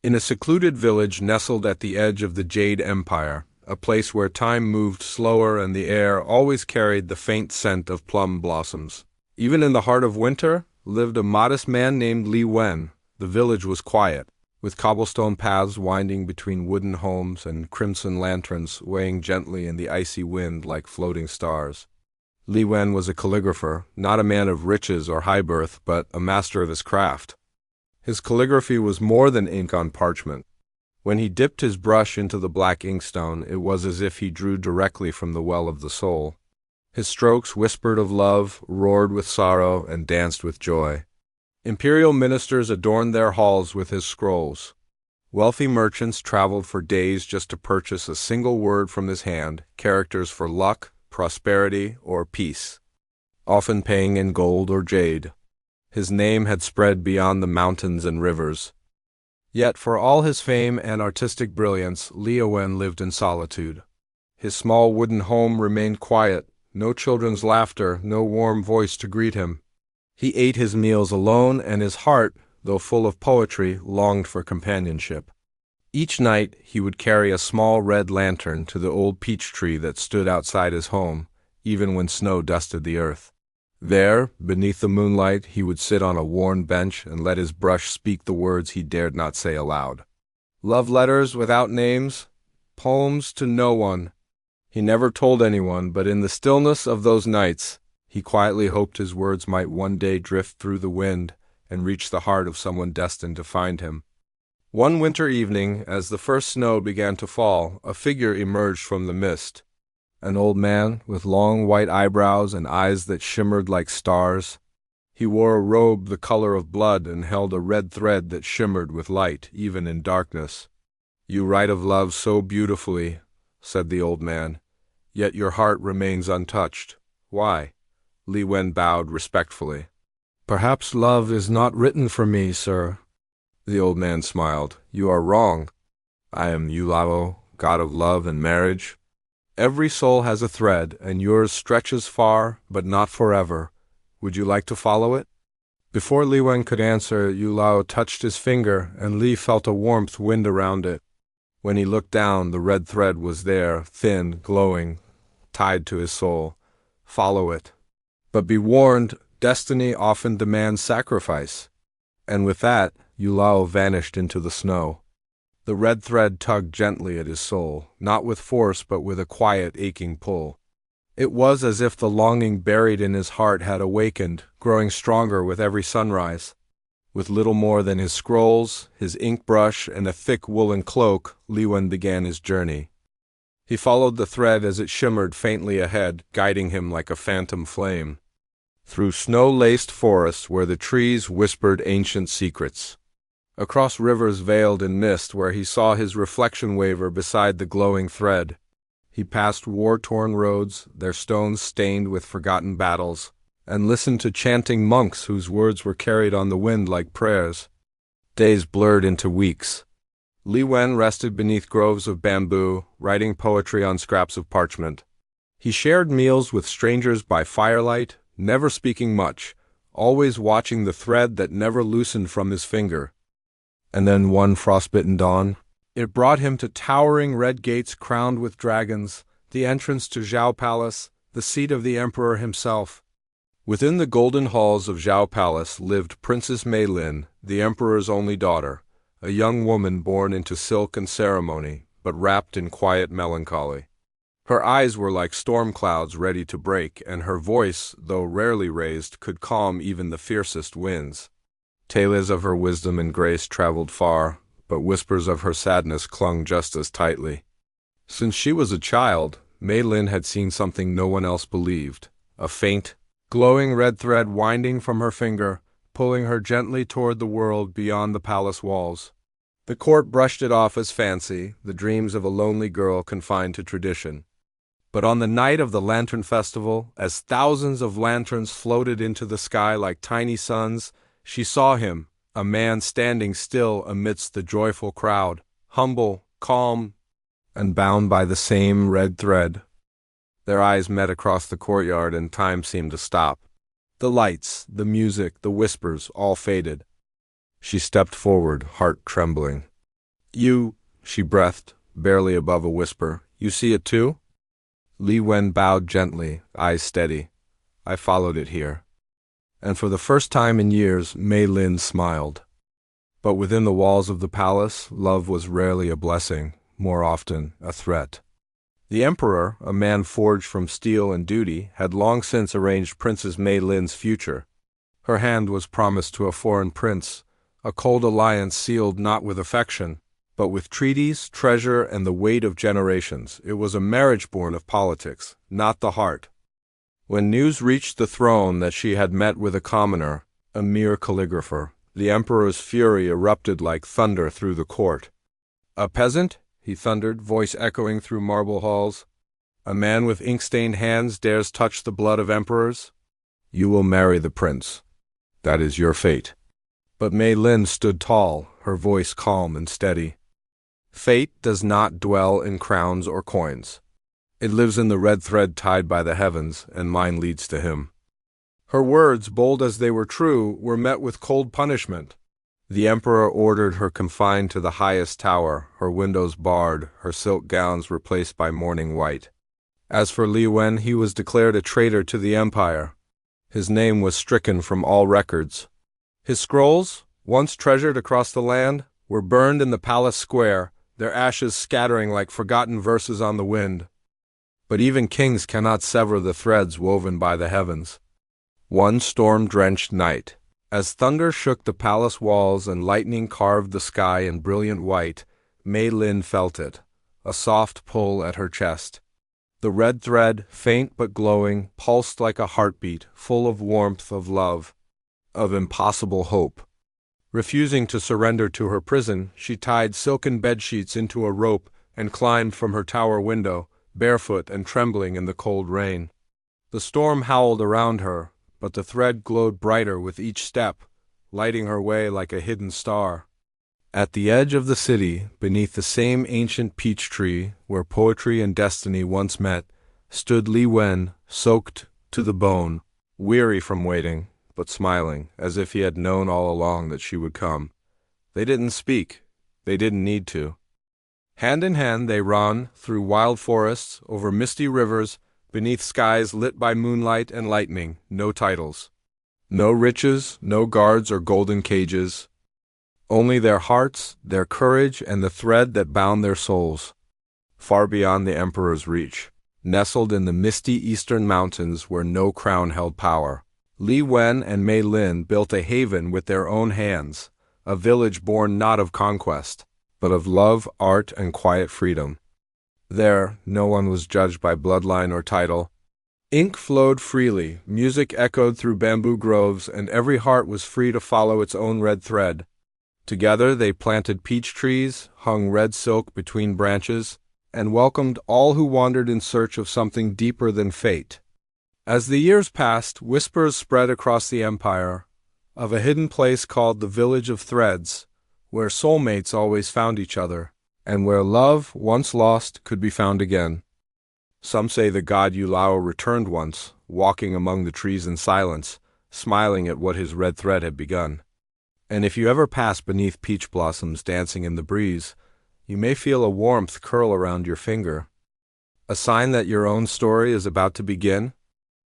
In a secluded village nestled at the edge of the Jade Empire, a place where time moved slower and the air always carried the faint scent of plum blossoms. Even in the heart of winter, lived a modest man named Li Wen. The village was quiet, with cobblestone paths winding between wooden homes and crimson lanterns swaying gently in the icy wind like floating stars. Li Wen was a calligrapher, not a man of riches or high birth, but a master of his craft. His calligraphy was more than ink on parchment. When he dipped his brush into the black inkstone, it was as if he drew directly from the well of the soul. His strokes whispered of love, roared with sorrow, and danced with joy. Imperial ministers adorned their halls with his scrolls. Wealthy merchants traveled for days just to purchase a single word from his hand, characters for luck, prosperity, or peace, often paying in gold or jade. His name had spread beyond the mountains and rivers. Yet for all his fame and artistic brilliance, Li Wen lived in solitude. His small wooden home remained quiet, no children's laughter, no warm voice to greet him. He ate his meals alone, and his heart, though full of poetry, longed for companionship. Each night he would carry a small red lantern to the old peach tree that stood outside his home, even when snow dusted the earth. There, beneath the moonlight, he would sit on a worn bench and let his brush speak the words he dared not say aloud. Love letters without names, poems to no one. He never told anyone, but in the stillness of those nights, he quietly hoped his words might one day drift through the wind and reach the heart of someone destined to find him. One winter evening, as the first snow began to fall, a figure emerged from the mist. An old man with long white eyebrows and eyes that shimmered like stars. He wore a robe the color of blood and held a red thread that shimmered with light, even in darkness. "You write of love so beautifully," said the old man, "yet your heart remains untouched. Why?" Li Wen bowed respectfully. "Perhaps love is not written for me, sir." The old man smiled. "You are wrong. I am Yue Lao, god of love and marriage. Every soul has a thread, and yours stretches far, but not forever. Would you like to follow it?" Before Li Wen could answer, Yue Lao touched his finger, and Li felt a warmth wind around it. When he looked down, the red thread was there, thin, glowing, tied to his soul. Follow it. But be warned, destiny often demands sacrifice. And with that, Yue Lao vanished into the snow. The red thread tugged gently at his soul, not with force but with a quiet, aching pull. It was as if the longing buried in his heart had awakened, growing stronger with every sunrise. With little more than his scrolls, his ink brush, and a thick woolen cloak, Li Wen began his journey. He followed the thread as it shimmered faintly ahead, guiding him like a phantom flame. Through snow-laced forests where the trees whispered ancient secrets. Across rivers veiled in mist where he saw his reflection waver beside the glowing thread. He passed war-torn roads, their stones stained with forgotten battles, and listened to chanting monks whose words were carried on the wind like prayers. Days blurred into weeks. Li Wen rested beneath groves of bamboo, writing poetry on scraps of parchment. He shared meals with strangers by firelight, never speaking much, always watching the thread that never loosened from his finger. And then one frostbitten dawn, it brought him to towering red gates crowned with dragons, the entrance to Zhao Palace, the seat of the emperor himself. Within the golden halls of Zhao Palace lived Princess Meilin, the emperor's only daughter, a young woman born into silk and ceremony, but wrapped in quiet melancholy. Her eyes were like storm clouds ready to break, and her voice, though rarely raised, could calm even the fiercest winds. Tales of her wisdom and grace traveled far, but whispers of her sadness clung just as tightly. Since she was a child, Meilin had seen something no one else believed, a faint, glowing red thread winding from her finger, pulling her gently toward the world beyond the palace walls. The court brushed it off as fancy, the dreams of a lonely girl confined to tradition. But on the night of the Lantern Festival, as thousands of lanterns floated into the sky like tiny suns, she saw him, a man standing still amidst the joyful crowd, humble, calm, and bound by the same red thread. Their eyes met across the courtyard, and time seemed to stop. The lights, the music, the whispers, all faded. She stepped forward, heart trembling. You, she breathed, barely above a whisper, you see it too? Li Wen bowed gently, eyes steady. I followed it here. And for the first time in years, Mei Lin smiled. But within the walls of the palace, love was rarely a blessing, more often a threat. The emperor, a man forged from steel and duty, had long since arranged Princess Mei Lin's future. Her hand was promised to a foreign prince, a cold alliance sealed not with affection, but with treaties, treasure, and the weight of generations. It was a marriage born of politics, not the heart. When news reached the throne that she had met with a commoner, a mere calligrapher, the emperor's fury erupted like thunder through the court. A peasant? He thundered, voice echoing through marble halls. A man with ink-stained hands dares touch the blood of emperors? You will marry the prince. That is your fate. But Mei Lin stood tall, her voice calm and steady. Fate does not dwell in crowns or coins. It lives in the red thread tied by the heavens, and mine leads to him. Her words, bold as they were true, were met with cold punishment. The emperor ordered her confined to the highest tower, her windows barred, her silk gowns replaced by mourning white. As for Li Wen, he was declared a traitor to the empire. His name was stricken from all records. His scrolls, once treasured across the land, were burned in the palace square, their ashes scattering like forgotten verses on the wind. But even kings cannot sever the threads woven by the heavens. One storm-drenched night, as thunder shook the palace walls and lightning carved the sky in brilliant white, Mei Lin felt it, a soft pull at her chest. The red thread, faint but glowing, pulsed like a heartbeat, full of warmth, of love, of impossible hope. Refusing to surrender to her prison, she tied silken bedsheets into a rope and climbed from her tower window, barefoot and trembling in the cold rain. The storm howled around her, but the thread glowed brighter with each step, lighting her way like a hidden star. At the edge of the city, beneath the same ancient peach tree where poetry and destiny once met, stood Li Wen, soaked to the bone, weary from waiting, but smiling, as if he had known all along that she would come. They didn't speak. They didn't need to. Hand in hand they ran through wild forests, over misty rivers, beneath skies lit by moonlight and lightning. No titles. No riches, no guards or golden cages. Only their hearts, their courage, and the thread that bound their souls. Far beyond the emperor's reach, nestled in the misty eastern mountains where no crown held power, Li Wen and Mei Lin built a haven with their own hands, a village born not of conquest, but of love, art, and quiet freedom. There, no one was judged by bloodline or title. Ink flowed freely, music echoed through bamboo groves, and every heart was free to follow its own red thread. Together they planted peach trees, hung red silk between branches, and welcomed all who wandered in search of something deeper than fate. As the years passed, whispers spread across the empire of a hidden place called the Village of Threads, where soulmates always found each other, and where love, once lost, could be found again. Some say the god Yue Lao returned once, walking among the trees in silence, smiling at what his red thread had begun. And if you ever pass beneath peach blossoms dancing in the breeze, you may feel a warmth curl around your finger. A sign that your own story is about to begin?